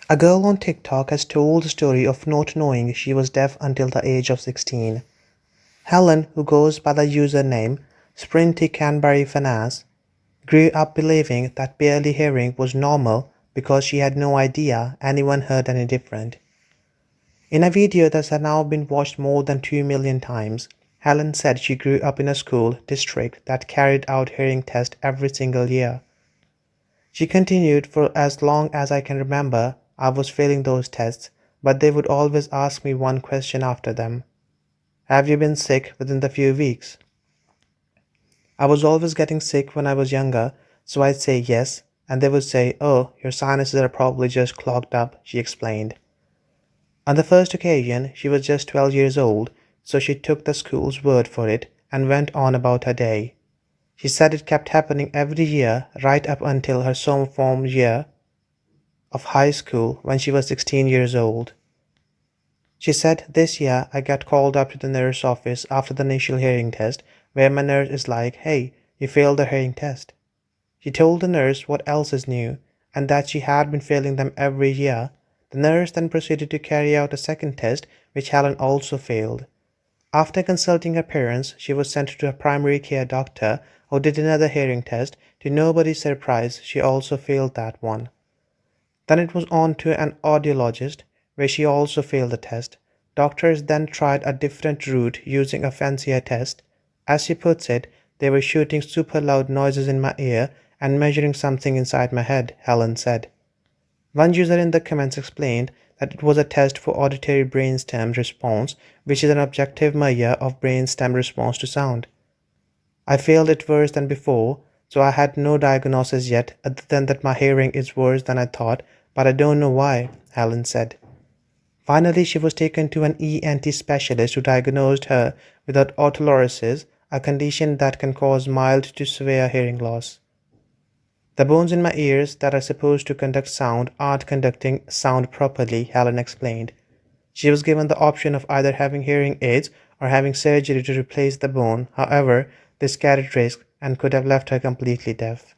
A girl on TikTok has told the story of not knowing she was deaf until the age of 16. Helen, who goes by the username Sprinty Canberry Finance, grew up believing that barely hearing was normal because she had no idea anyone heard any different. In a video that has now been watched more than 2 million times, Helen said she grew up in a school district that carried out hearing tests every single year. She continued, for as long as I can remember, I was failing those tests, but they would always ask me one question after them. Have you been sick within the few weeks? I was always getting sick when I was younger, so I'd say yes, and they would say, "Oh, your sinuses are probably just clogged up," she explained. On the first occasion, she was just 12 years old, so she took the school's word for it and went on about her day. She said it kept happening every year right up until her sophomore year of high school when she was 16 years old. She said, "This year I got called up to the nurse office after the initial hearing test, where my nurse is like, 'Hey, you failed the hearing test.' She told the nurse what else is new, and that she had been failing them every year. The nurse then proceeded to carry out a second test, which Helen also failed. After consulting her parents, she was sent to a primary care doctor who did another hearing test. To nobody's surprise, she also failed that one. Then it was on to an audiologist, where she also failed the test. Doctors then tried a different route using a fancier test. As she puts it, they were shooting super loud noises in my ear and measuring something inside my head, Helen said. One user in the comments explained that it was a test for auditory brainstem response, which is an objective measure of brainstem response to sound. I failed it worse than before, so I had no diagnosis yet other than that my hearing is worse than I thought, but I don't know why, Helen said. Finally, she was taken to an ENT specialist who diagnosed her with otolorosis, a condition that can cause mild to severe hearing loss. The bones in my ears that are supposed to conduct sound aren't conducting sound properly, Helen explained. She was given the option of either having hearing aids or having surgery to replace the bone. However, this carried risk and could have left her completely deaf.